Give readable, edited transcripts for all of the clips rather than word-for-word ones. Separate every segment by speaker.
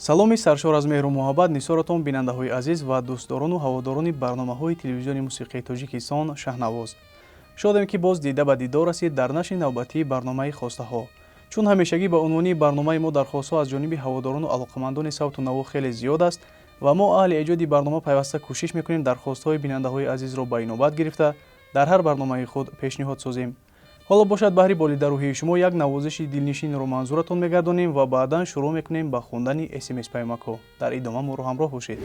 Speaker 1: саломи саршор аз меҳру муҳаббат нисоратон бинандаҳои азиз ва дӯстдорону ҳаводорони барномаҳои телевизиони мусиқии тоҷикистон шаҳнавоз. Шодем ки боз дида ба дидор расид дар нашри навбатии барномаи хостаҳо. чун ҳамешагӣ ба унвони барномаи мо дархостҳо аз ҷониби ҳаводорону алоқамандони савту наво хеле зиёд аст ва мо аҳли эҷоди барнома пайваста кӯшиш мекунем дархостҳои бинандаҳои азизро ба инобат гирифта дар ҳар барномаи худ пешниҳод созем. ҳоло бошад баҳри болидарӯҳии шумо як навозиши дилнишинро манзуратон мегардонем ва баъдан шурӯъ мекунем ба хондани смс паймакҳо. дар идома моро ҳамроҳ бошед.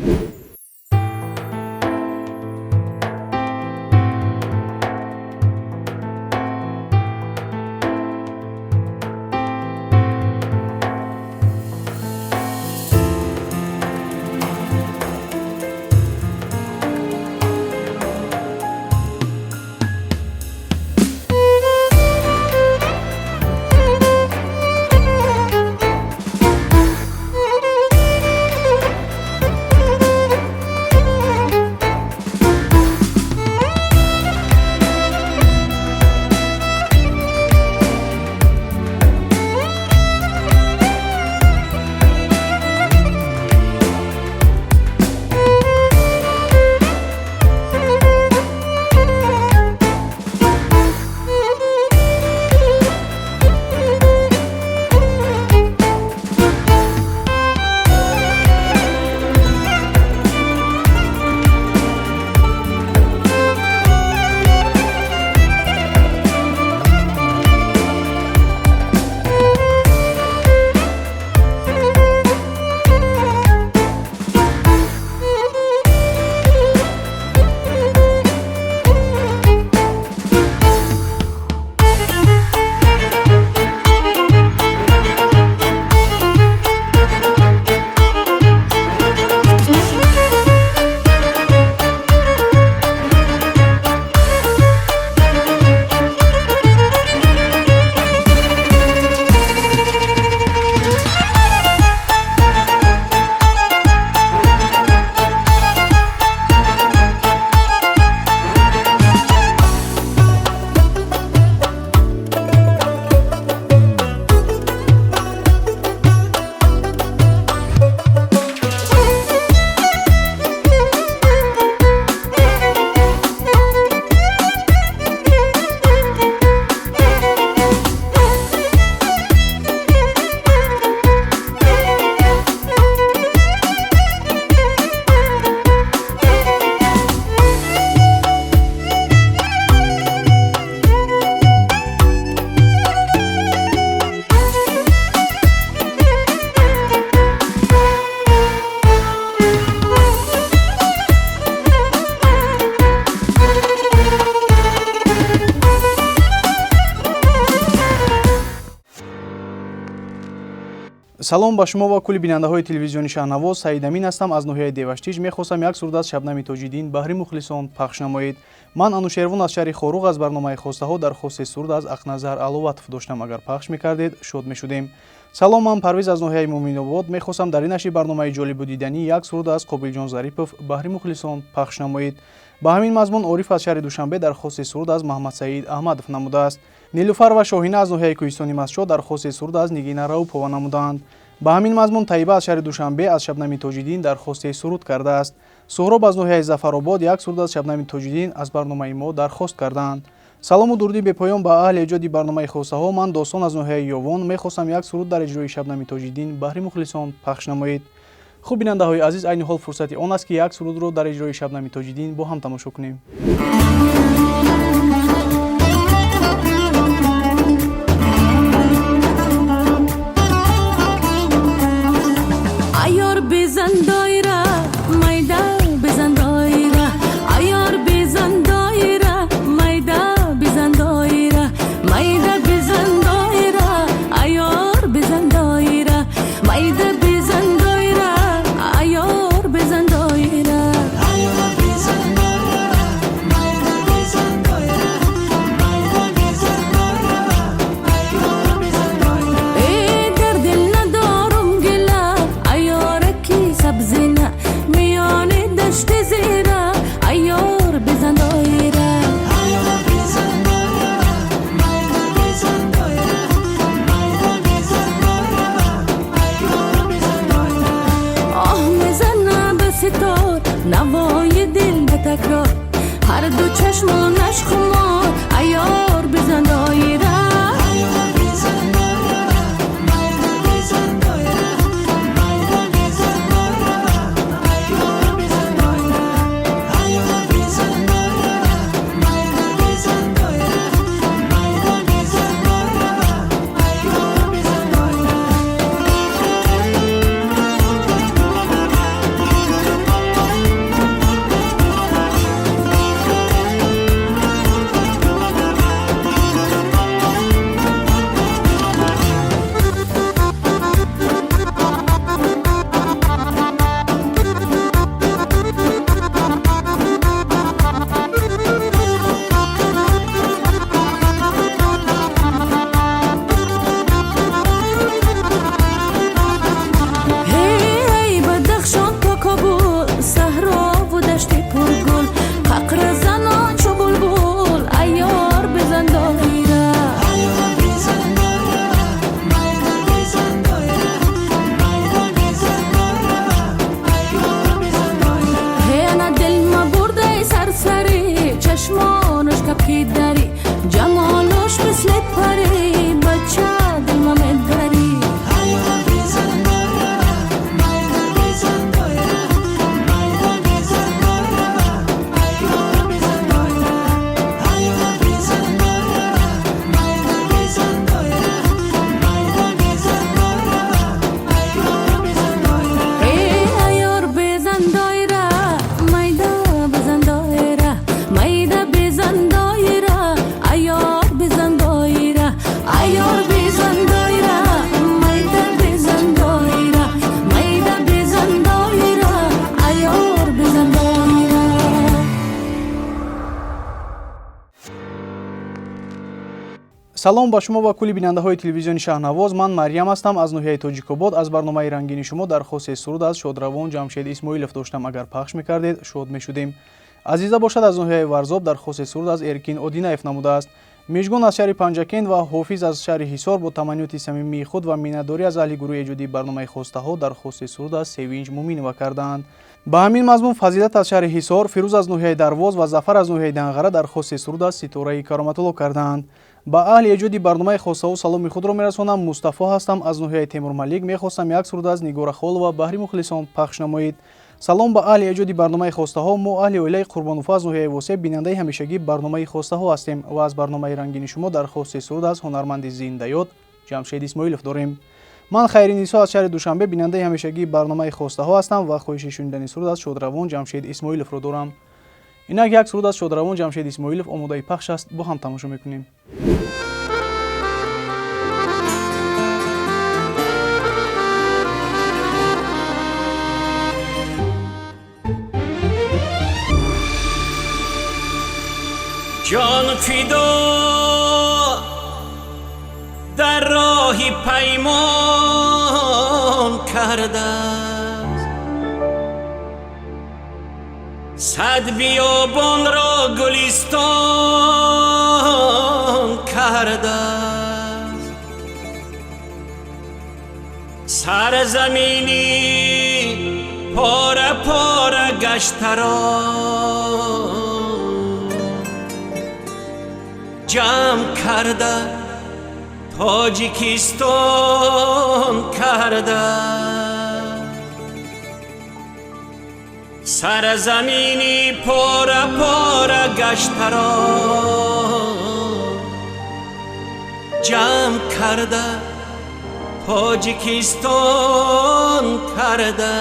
Speaker 1: салом ба шумо ва кулли бинандаҳои телевизиони шаҳнавоз. Саид Амин ҳастам аз ноҳияи Деваштиж. мехостам як сурда аз Шабнами Тоҷиддин баҳри мухлисон пахш намоед. ман Анушервон аз шаҳри Хоруғ аз барномаи хостаҳо дархости сурда аз Ақназар Аловатов доштам. агар пахш мекардед шод мешудем. салом, ман Парвез аз ноҳияи Муъминобод. мехостам дар ин нашри барномаи ҷолибу диданӣ як сурда аз Қобилҷон Зарипов баҳри мухлисон пахш намоед. ба ҳамин мазмун Ориф аз шаҳри Душанбе дархости сурда аз Маҳмад Саид Аҳмадов намудааст. Нилуфар ва Шоҳина аз ноҳияи Кӯҳистони Мастшод дархости сурда аз Нигина Раупова намудаанд. ба ҳамин мазмун Таиба аз шаҳри Душанбе аз Шабнами Тоҷиддин дархости суруд кардааст. Суҳроб аз ноҳияи Зафаробод як сурда аз Шабнами Тоҷиддин аз барномаи мо дархост кардаанд. салому дуруди бепоён ба аҳли эҷоди барномаи хостаҳо. ман Достон аз ноҳияи Ёвон мехостам як суруд дар иҷрои Шабнами Тоҷиддин баҳри мухлисон пахш намоед. хуб бинандаҳои азиз, айни ҳол фурсати он аст ки як сурудро дар иҷрои Шабнами Тоҷиддин бо ҳам тамошо кунем.
Speaker 2: ستار نوای دل به تکرار هر دو چشمانش خمار عیار بزن دایره چشمانش کپی داری جمالش مثل پری بچه دل ممد داری
Speaker 1: салом ба шумо ва кулли бинандаҳои телевизиони шаҳрнавоз. Ман Марьям ҳастам аз ноҳияи Тоҷикобод. аз барномаи рангини шумо дархости суруд аз шодравон Ҷамшед Исмоилов доштам. Агар пахш мекардед шод мешудем. азиза бошад аз ноҳияи Варзоб дархости суруд аз Эркин Одинаев намудааст. мешгон аз шаҳри Панҷакент ва ҳофиз аз шаҳри Ҳисор бо таманниёти самимии худ ва миннатдорӣ аз аҳли гурӯҳи эҷодии барномаи хостаҳо дархости суруд аз Севинҷ Муминова карданд. ба ҳамин мазмун Фазилат аз шаҳри Ҳисор, Фирӯз аз ноҳияи Дарвоз ва Зафар аз ноҳияи Данғара дархости суруд аз Ситораи Кароматулло карданд. ба аҳли эҷоди барномаи хостаҳо саломи худро мерасонам. Мустафо ҳастам аз ноҳияи Темурмалик. мехостам як суруд аз Нигора Холова баҳри мухлисон пахш намоед. салом ба аҳли эҷоди барномаи хостаҳо. мо аҳли оилаи Қурбонуфа аз ноҳияи Восеб бинандаи ҳамешагӣ барномаи хостаҳо ҳастем ва аз барномаи рангини шумо дархости суруд аз ҳунарманди зиндаёд Ҷамшед Исмоилов дорем. ман Хайринисо аз шаҳри Душанбе бинандаи ҳамешагӣ барномаи хостаҳо ҳастам ва хоҳиши шунидани суруд аз шодравон Ҷамшед Исмоиловро дорам. инак як суруд аз шодравон Ҷамшед Исмоилов омодаи пахш аст. бо ҳам тамошо мекунем.
Speaker 3: جان فدا در راهی پیمان کرده است صد بیابان را گلستان کرده است سرزمینی پاره پاره گشته را جمع کرده تاجیکستان کرده سرزمینی پاره پاره گشته را جمع کرده تاجیکستان کرده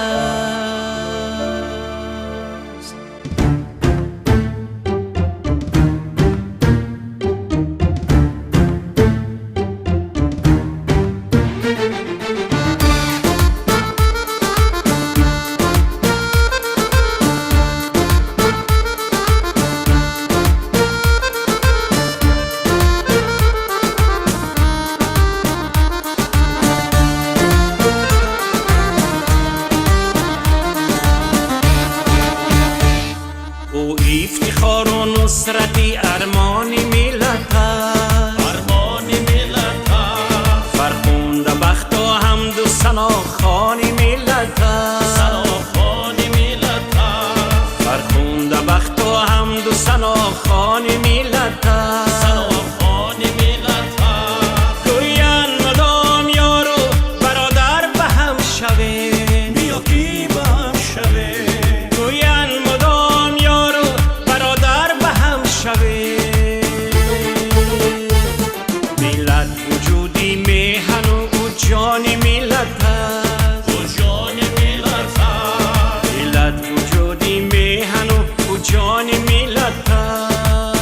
Speaker 3: ملت است
Speaker 4: او جان ملت است
Speaker 3: ملت وجودی میهن و جان ملت است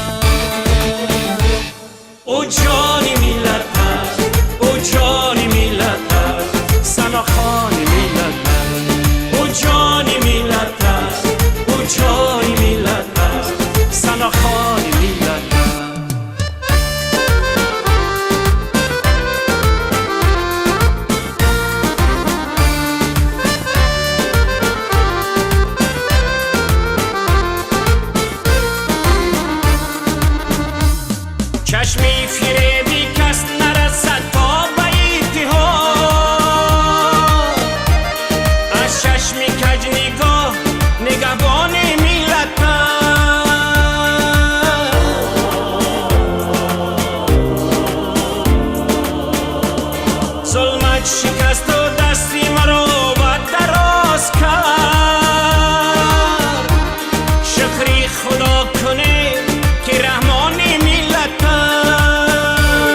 Speaker 3: او جان ملت است او جان ملت است سناخان ملت است او جان ملت است او جان ملت است سناخان ملت است چشمی فریبی کس نرسد تا به اتحاد از چشمی کج نگاه نگهبان ملت است ظلمت شکست و دستی مرا بد دراز کرد شکری خدا کنه که رحمان ملت است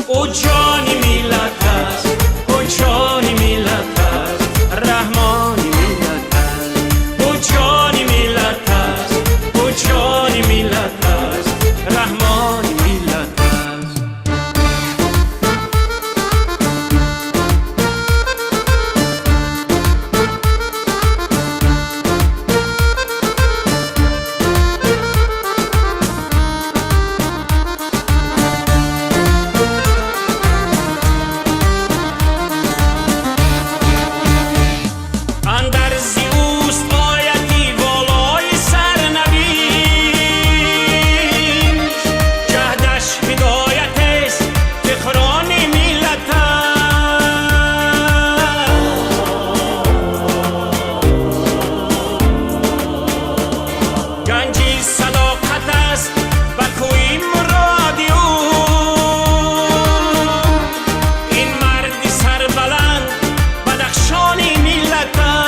Speaker 3: او جان ملت است او جان ملت است رحمان ملت است او جان ملت است او جان ملت است رحمان ملت است اندرزی اوست آیتی والای سرنوشت جهدش هدایت است فخران ملت است گنجی صداقت است و کوی مرادی او این مردی سربلند بدخشان ملت است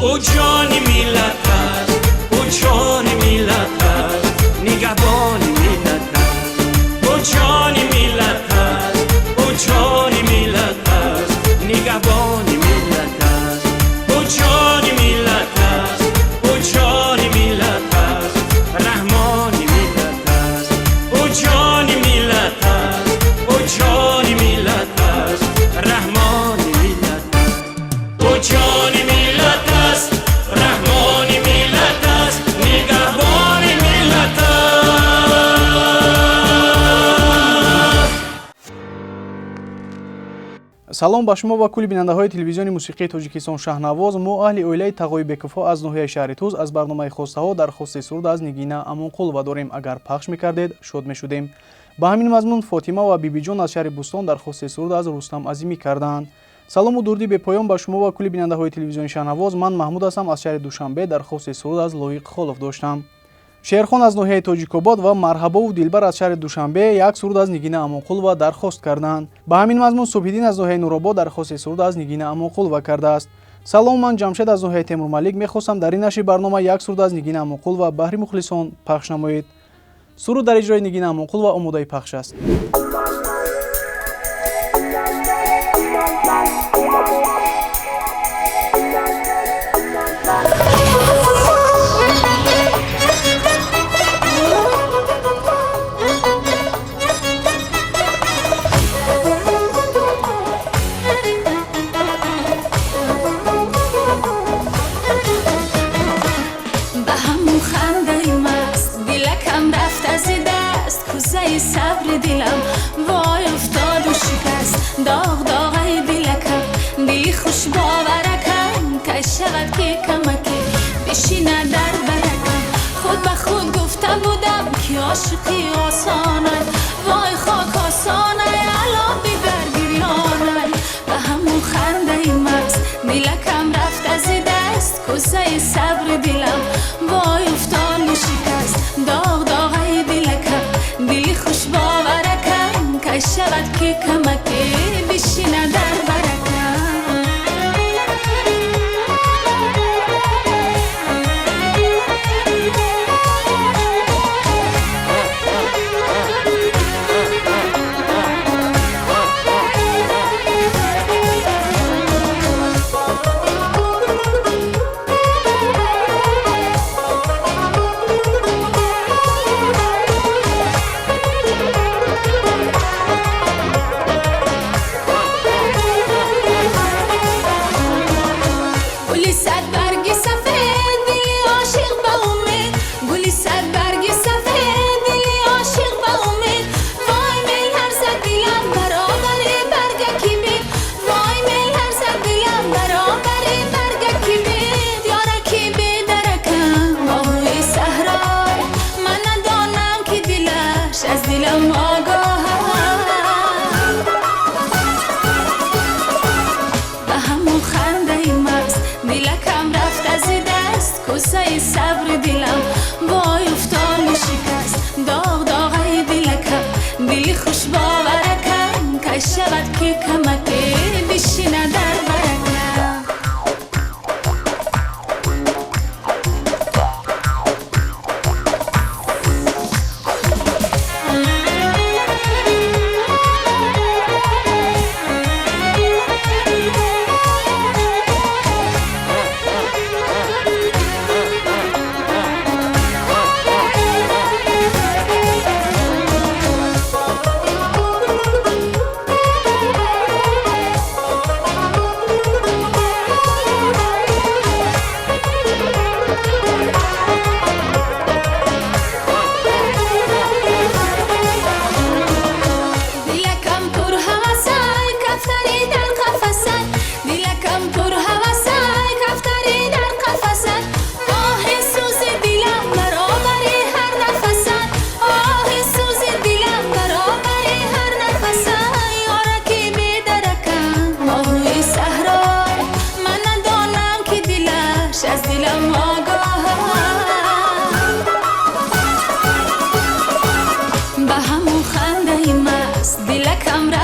Speaker 3: او جان ملت است او جان ملت است نگهبان ملت است او جان ملت است او جان ملت است نگهبان ملت است او جان ملت است او جان ملت است رحمان ملت است او جان ملت است او جان ملت است رحمان ملت است او جان ملت است رحمان ملت است نگهبان ملت است
Speaker 1: салом ба шумо ва кулли бинандаҳои телевизиони мусиқии тоҷикистон шаҳнавоз мо аҳли оилаи тағои бекуфо аз ноҳияи шаҳри туз аз барномаи хостаҳо дархости суруд аз нигина амонқулова дорем агар пахш мекардед шод мешудем ба ҳамин мазмун фотима ва бибиҷон аз шаҳри бустон дархости суруд аз рустам азимӣ карданд салому дурди бепоён ба шумо ва кулли бинандаҳои телевизиони шаҳнавоз ман маҳмуд ҳастам аз шаҳри душанбе дархости суруд аз лоиқ холов доштам шерхон аз ноҳияи тоҷикобод ва марҳабову дилбар аз шаҳри душанбе як суруд аз нигина амонқулова дархост карданд ба ҳамин мазмун субҳиддин аз ноҳияи нуробод дархости суруд аз нигина амонқулова кардааст салом ман ҷамшед аз ноҳияи темурмалик мехостам дар ин нашри барнома як суруд аз нигина амонқулова баҳри мухлисон пахш намоед суруд дар иҷрои нигина амонқулова омодаи пахш аст
Speaker 2: صبر دلم وای افتاد و شکست داغ داغای دلکم دی خوش باورکم که شود که کمکی بشینه در برکم خود به خود گفته بودم که عاشقی آسانه وای خاک آسانه الان بیبر گریانه به همون خنده مست دلکم رفت از دست کوزه صبر دلم وای افتاد و شکست داغ داغای دلکم دی خوش باورکم که شود که کمکی بشینه در برکم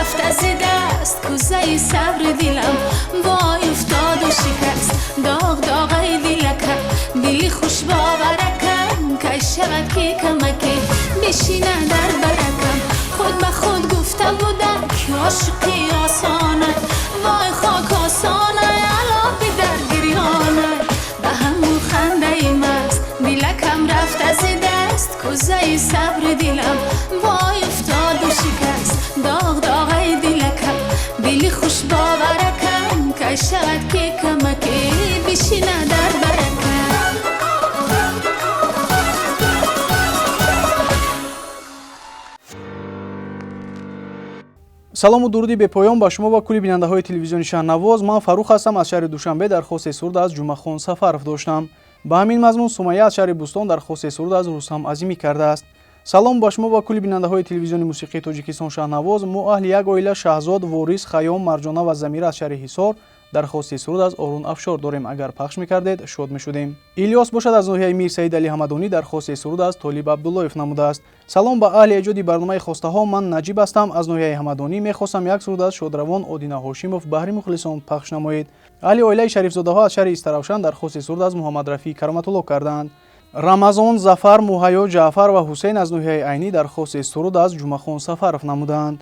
Speaker 2: رفت از دست کوزه صبر دلم وای افتاد و شکست داغ داغای دلکم دلی خوش باورکم که شود که کمکی بشینه در برکم خود به خود گفته بودم که عاشقی آسانه وای خاک آسانه علاقی در گریانه به همون خنده مست دلکم رفت از دست کوزه صبر دلم وای افتاد و شکست داغ داغای دلکم دلی خوش باورکم که شود که کمکی بشینه در برکم
Speaker 1: салому дуруди бепоён ба шумо ва кули бинандаҳои телевизиони шаҳрнавоз. Ман Фарух ҳастам аз шаҳри Душанбе. дархости суруд аз Ҷумахон Сафаров доштам. ба ҳамин мазмун Сумайя аз шаҳри Бустон дархости суруд аз Рустам Азимӣ кардааст. салом ба шумо ва кули бинандаҳои телевизиони мусиқии Тоҷикистон шаҳрнавоз. мо аҳли як оила Шаҳзод, Ворис, Хаём, Марҷона ва Замира аз шаҳри Ҳисор дархости суруд аз Орун Афшор дорем. Агар пахш мекардед шод мешудем. Илёс бошад аз ноҳияи Мир Саид Али Ҳамадонӣ дархости суруд аз Толиб Абдуллоев намудааст. салом ба аҳли эҷоди барномаи хостаҳо. Ман Наҷиб ҳастам аз ноҳияи Ҳамадонӣ. мехостам як суруд аз Шодравон Одина Ҳошимов баҳри мухлисон пахш намоед. аҳли оилаи Шарифзодаҳо аз шаҳри Истаравшан дархости суруд аз Муҳаммад Рафии Караматулло карданд. Рамазон, Зафар, Муҳайё, Ҷаъфар ва Ҳусейн аз ноҳияи Айнӣ дархости суруд аз Ҷумахон Сафаров намуданд.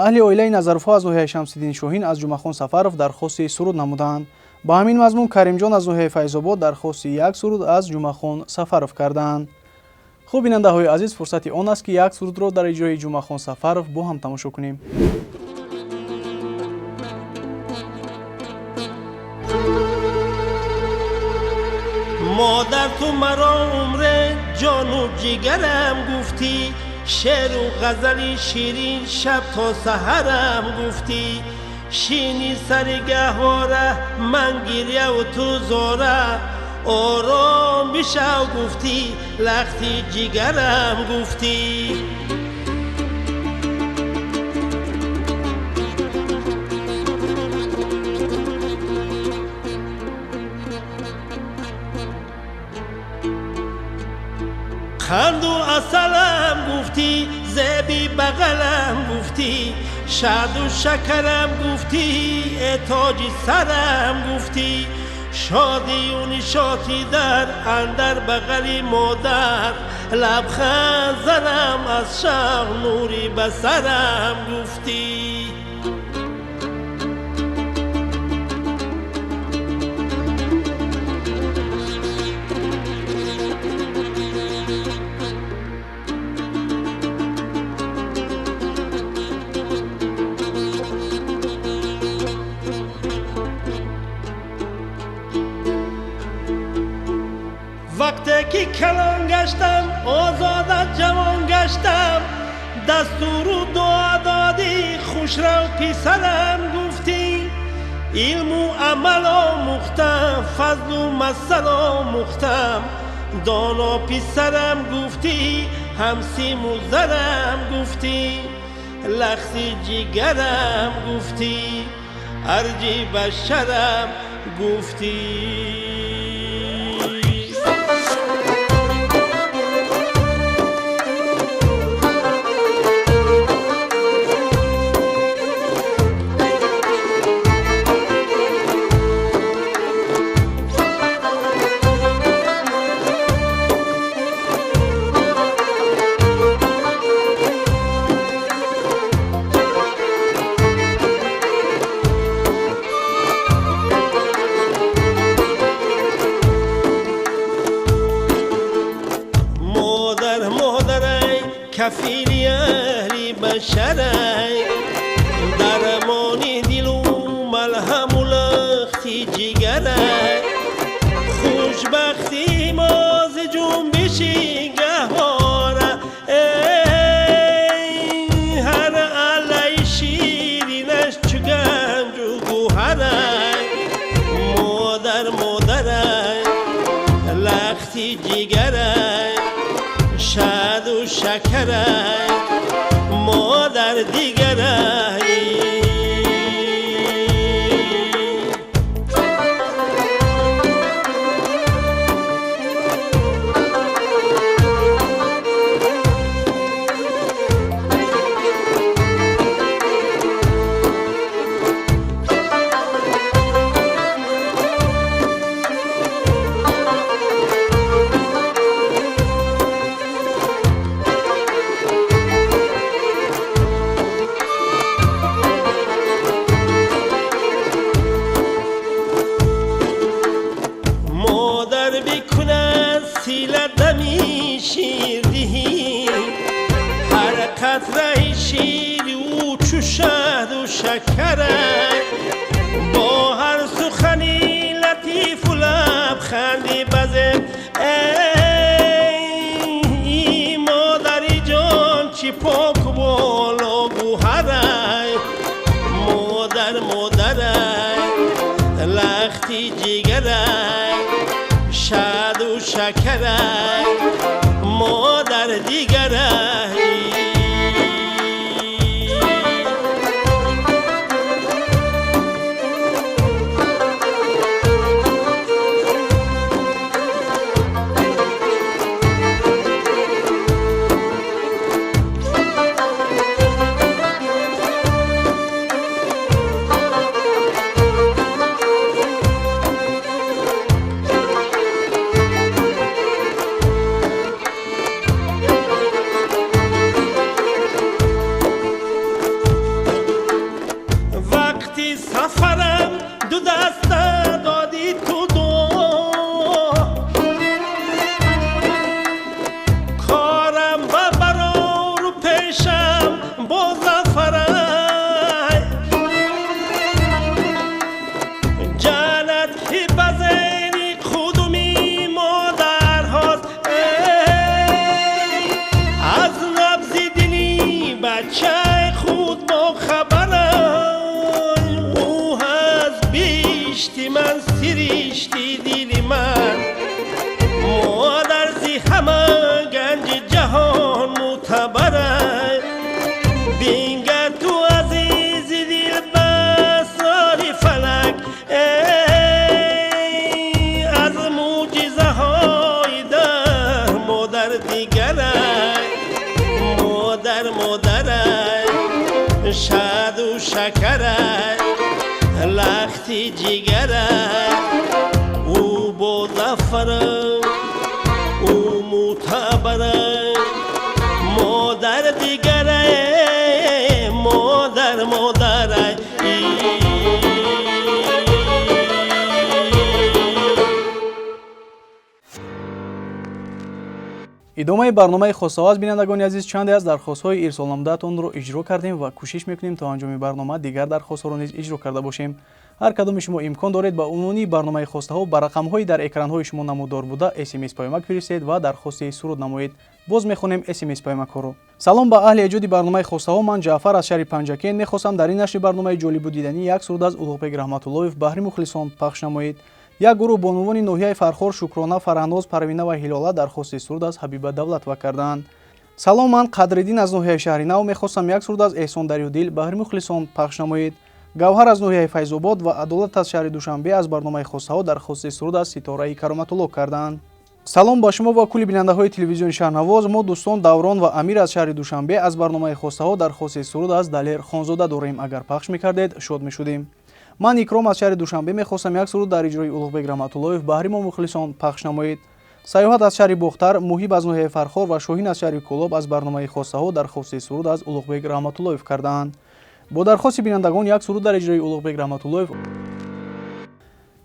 Speaker 1: аҳли оилаи Назаровҳо аз ноҳияи Шамсиддини Шоҳин аз Ҷумахон Сафаров дархости суруд намуданд. ба ҳамин мазмун Каримҷон аз ноҳияи Файзобод дархости як суруд аз Ҷумахон Сафаров карданд. хуб бинандаҳои азиз, фурсати он аст ки як сурудро дар иҷрои Ҷумахон Сафаров бо ҳам тамошо кунем.
Speaker 4: مادر تو مرا عمر جان و جگرم گفتی شعر و غزلی شیرین شب تا سحرم گفتی شینی سر گهواره من گریه و تو زاره آرام بشو گفتی لختی جگرم گفتی خند و اصلم گفتی زبی بغلم گفتی شاد و شکرم گفتی تاج سرم گفتی شادی و نشاطی در اندر بغلی مادر لبخند زنم از شوق نوری بسرم گفتی وقتی که کلان گشتم آزاد از جوان گشتم دستور و دعا دادی خوش رو پیسرم گفتی علم و عمل آموختم فضل و مثل آموختم دانا پیسرم گفتی همسیم و زرم گفتی لختی جگرم گفتی ارجی بشرم گفتی کفیلی اهلی بشرای درمانی دل و ملهم و لختی جگرای خوشبختی ماز جنبشی گهواره ای هر علی شیرینش چو گنج و گوهرای مادرای لختی جگرای شاد و شکرای مادر دیگرای شکرک با هر سخنی لطیف و لبخندی بزم ای مادری جان چی پاک و بالا گوهرک مادرک لختی جگرک شاد و شکرک مادر دیگرک سفرم دو دست دادی تو دو کارم و برا رو پیشم با زفرم جانت هی بزنی خودمی مادر هاست از نبض دلی بچه خود با خبرم من سریشتی دیلی من مادر زی همه گنج جهان معتبره بینگر تو عزیز دل بساری فلک از معجزه های در مادر دیگرک مادرک شاد و شکرک لختی جگره او با ظفره او معتبره مادر دیگره مادره
Speaker 1: идомаи барномаи хостоваз бинандагони азиз чанде аз дархостҳои ирсолнамудаатонро иҷро кардем ва кӯшиш мекунем то анҷоми барнома дигар дархостҳоро низ иҷро карда бошем. ҳар кадоми шумо имкон доред ба унвони барномаи хостаҳо ба рақамҳои дар экранҳои шумо намудор буда смс паёмак фиристед ва дархости суруд намоед. боз мехонем смс паёмакҳоро. салом ба аҳли эҷоди барномаи хостаҳо, ман ҷаъфар аз шаҳри панҷакен мехостам дар ин нашри барномаи ҷолибу дидани як суруд аз улуғбек раҳматуллоев баҳри мухлисон пахш намоед. як гурӯҳ бонувони ноҳияи Фархор, Шукрона, Фараҳноз, Парвина ва Ҳилола дархости суруд аз Ҳабиба Давлатова карданд. салом, ман Қадриддин аз ноҳияи шаҳри Нав мехостам як суруд аз Эҳсон Дарёдил баҳри мухлисон пахш намоед. Гавҳар аз ноҳияи Файзобод ва Адолат аз шаҳри Душанбе аз барномаи хостаҳо дархости суруд аз Ситораи Кароматулло карданд. салом ба шумо ва кулли бинандаҳои телевизиони Шаҳрнавоз. мо дӯстон Даврон ва Амир аз шаҳри Душанбе аз барномаи хостаҳо дархости суруд аз Далер Хонзода дорем. агар пахш мекардед шод мешудем. ман Икром аз шаҳри Душанбе мехостам як суруд дар иҷрои Улуғбек Раҳматуллоев баҳри мо мухлисон пахш намоед. Сайёҳат аз шаҳри Бохтар, Муҳиб аз ноҳияи Фархор ва Шоҳин аз шаҳри Кӯлоб аз барномаи хостаҳо дархости суруд аз Улуғбек Раҳматуллоев карданд. бо дархости бинандагон як суруд дар иҷрои Улуғбек Раҳматуллоев.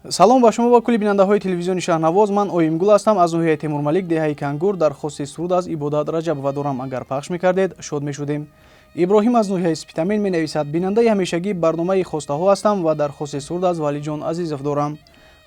Speaker 1: салом ба шумо ва кулли бинандаҳои телевизиони Шаҳрнавоз. ман Оимгул ҳастам аз ноҳияи Темурмалик, деҳаи Кангур дархости суруд аз Ибодат Раҷабова дорам. агар пахш мекардед шод мешудем. иброҳим аз ноҳияи Спитамен менависад: бинандаи ҳамешагӣ барномаи хостаҳо ҳастам ва дархости суруд аз Валиҷон Азизов дорам.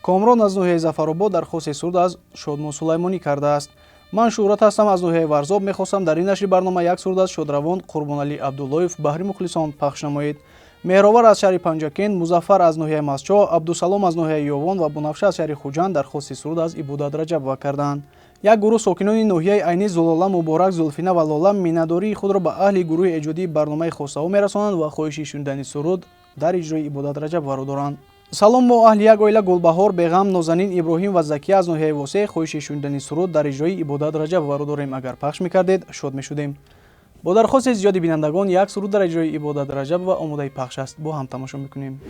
Speaker 1: Комрон аз ноҳияи Зафаробод дархости суруд аз Шодмон Сулаймонӣ кардааст. ман Шуҳрат ҳастам аз ноҳияи Варзоб мехостам дар ин нашри барнома як суруд аз Шодравон Қурбоналӣ Абдуллоев баҳри мухлисон пахш намоед. Меҳровар аз шаҳри Панҷакен, Музаффар аз ноҳияи Масчо, Абдусалом аз ноҳияи Ёвон ва Бунафша аз шаҳри Хуҷанд дархости суруд аз Ибодат Раҷабова карданд. як гурӯҳ сокинони ноҳияи Айни, Зулола, Муборак, Зулфина ва Лола миннатдории худро ба аҳли гурӯҳи эҷодии барномаи хостаҳо мерасонанд ва хоҳиши шунидани суруд дар иҷрои Ибодат Раҷабоваро доранд. салом, мо аҳли як оила Гулбаҳор, Беғам, Нозанин, Иброҳим ва Закия аз ноҳияи Восеъ хоҳиши шунидани суруд дар иҷрои Ибодат Раҷабоваро дорем. агар пахш мекардед шод мешудем. бо дархости зиёди бинандагон як суруд дар иҷрои Ибодат Раҷабова омодаи пахш аст. бо ҳам тамошо мекунем.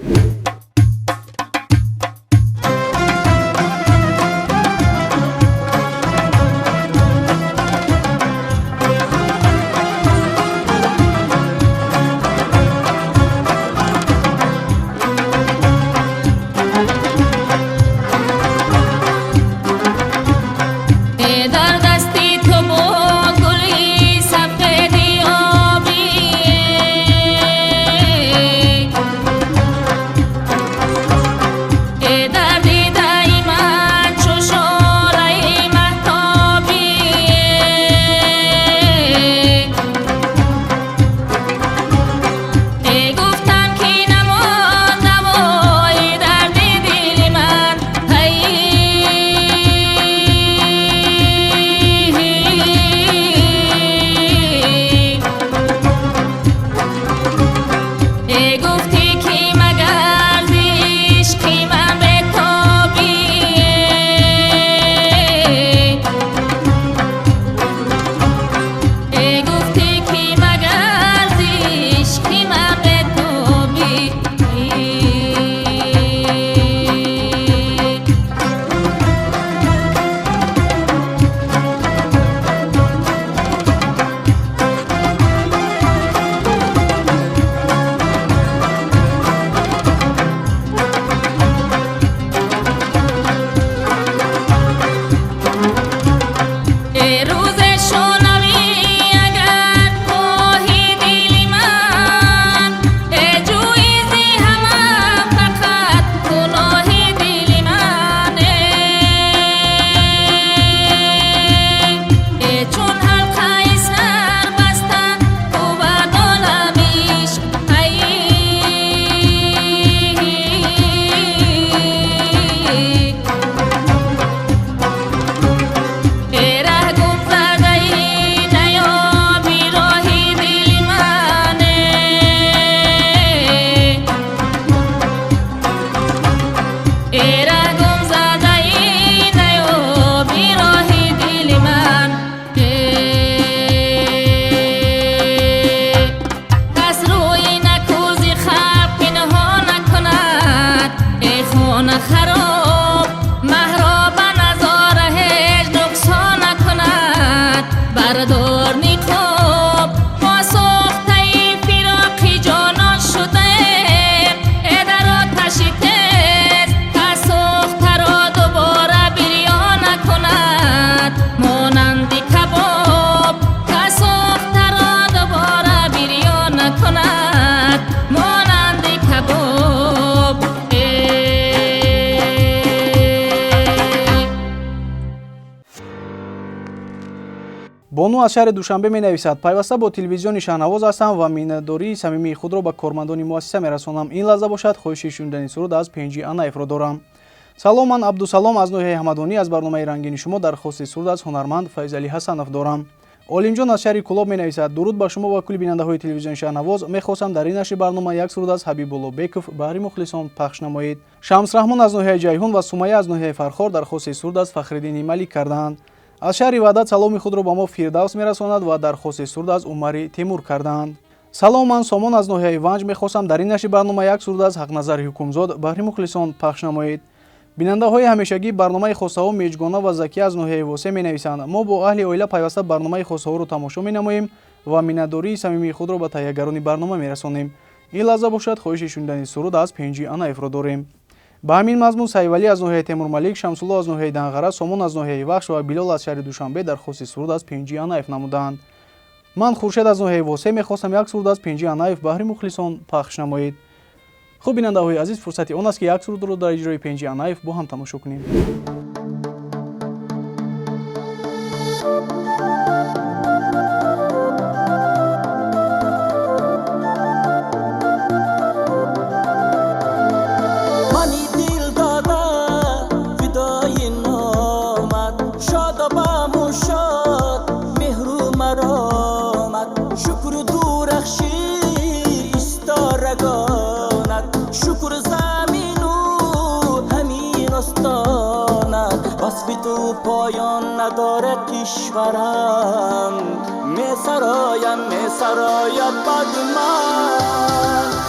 Speaker 1: бонӯ аз шаҳри душанбе менависад: пайваста бо телевизиони шаҳнавоз ҳастам ва миннатдории самимии худро ба кормандони муассиса мерасонам. ин лаҳза бошад хоҳиши шунидани суруд аз пенҷи анаевро дорам. салом, ман абдусалом аз ноҳияи ҳамадонӣ. аз барномаи рангини шумо дархости суруд аз ҳунарманд Файзалӣ Ҳасанов дорам. олимҷон аз шаҳри Кӯлоб менависад: дуруд ба шумо ва кулли бинандаҳои телевизиони шаҳнавоз. мехостам дар ин нашри барнома як суруд аз Ҳабибуллобеков баҳри мухлисон пахш намоед. Шамсраҳмон аз ноҳияи Ҷайҳун ва Сумайя аз ноҳияи Фархор дархости суруд аз Фахриддини Малик кардаанд. аз шаҳри Ваҳдат саломи худро ба мо Фирдавс мерасонад ва дархости суруд аз Умари Тимур кардаанд. салом, ман Сомон аз ноҳияи Ванҷ. мехостам дар ин нашри барнома як суруд аз Ҳақназари Ҳукумзод баҳри мухлисон пахш намоед. бинандаҳои ҳамешагии барномаи хостаҳо Меҷгона ва Закия аз ноҳияи Восе менависанд: мо бо аҳли оила пайваста барномаи хостаҳоро тамошо менамоем ва миннатдории самимии худро ба таҳиягарони барнома мерасонем. ин лаҳза бошад хоҳиши шунидани суруд аз Пенҷи Анаевро дорем. ба ҳамин мазмун Сайвалӣ аз ноҳияи Темурмалик, Шамсулло аз ноҳияи Данғара, Сомон аз ноҳияи Вахш ва Билол аз шаҳри Душанбе дархости суруд аз Пенҷи Анаев намуданд. ман Хуршед аз ноҳияи Восе мехостам як суруд аз Пенҷи Анаев баҳри мухлисон пахш намоед. хуб, бинандаҳои азиз, фурсати он аст ки як сурудро дар иҷрои Пенҷи Анаев бо ҳам тамошо кунем.
Speaker 5: تو پایان نداره کشورم میسراید باد من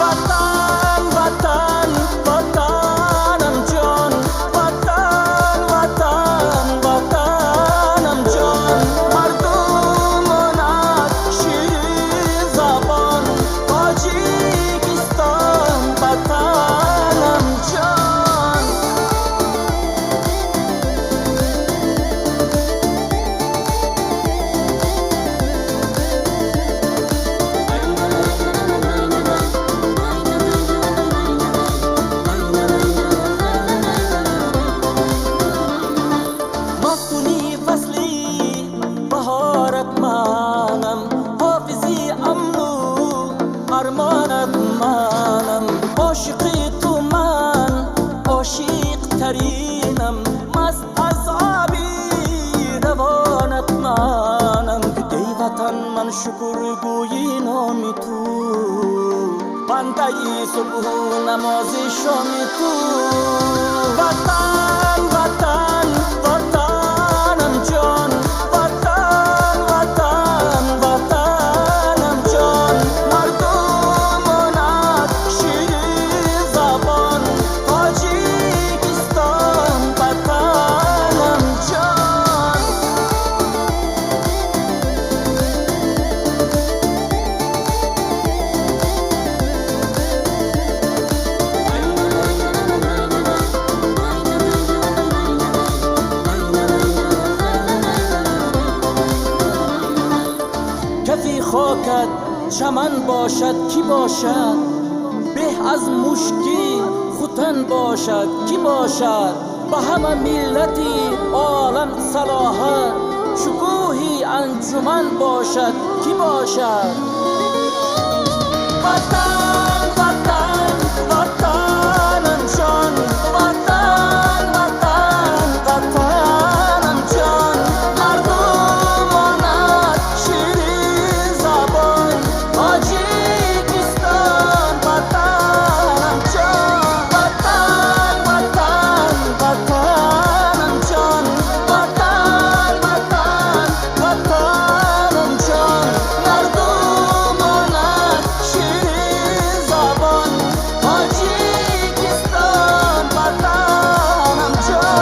Speaker 5: وطن وطن وطنم جان وطن وطن وطنم جان مردمانت شیرین زبان تاجیکستان وطنم جان چای صبح و نماز شام تو. وطن وطن وطنم جان، وطن وطن وطنم جان، مردمانت شیرین زبان، تاجیکستان وطنم جان. کفی خاکت چمن باشد کی باشد، به از مشکی خوتن باشد کی باشد، به همه ملتی عالم صلاحت، شکوهی انجمن باشد کی باشد. وطن وطن وطنم جان، وطن وطن وطنم جان، مردمانت شیرین زبان، تاجیکستان وطنم جان، وطن وطن وطنم جان، وطن وطن وطنم جان، مردمانت شیرین زبان، تاجیکستان وطنم جان.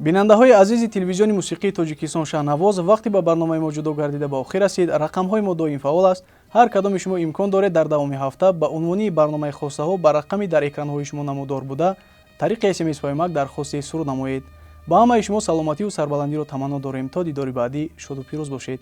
Speaker 1: бинандаҳои азизи телевизиони мусиқии тоҷикистон шаҳнавоз, вақти ба барномаи мо ҷудо гардида ба охир расид. рақамҳои мо доим фаъол аст. ҳар кадоми шумо имкон доред дар давоми ҳафта ба унвони барномаи хостаҳо ба рақами дар экранҳои шумо намудор буда тариқи смс паймак дархости суруд намоед. ба ҳамаи шумо саломативу сарбаландиро таманно дорем. То дидори баъдӣ шоду пирӯз бошед.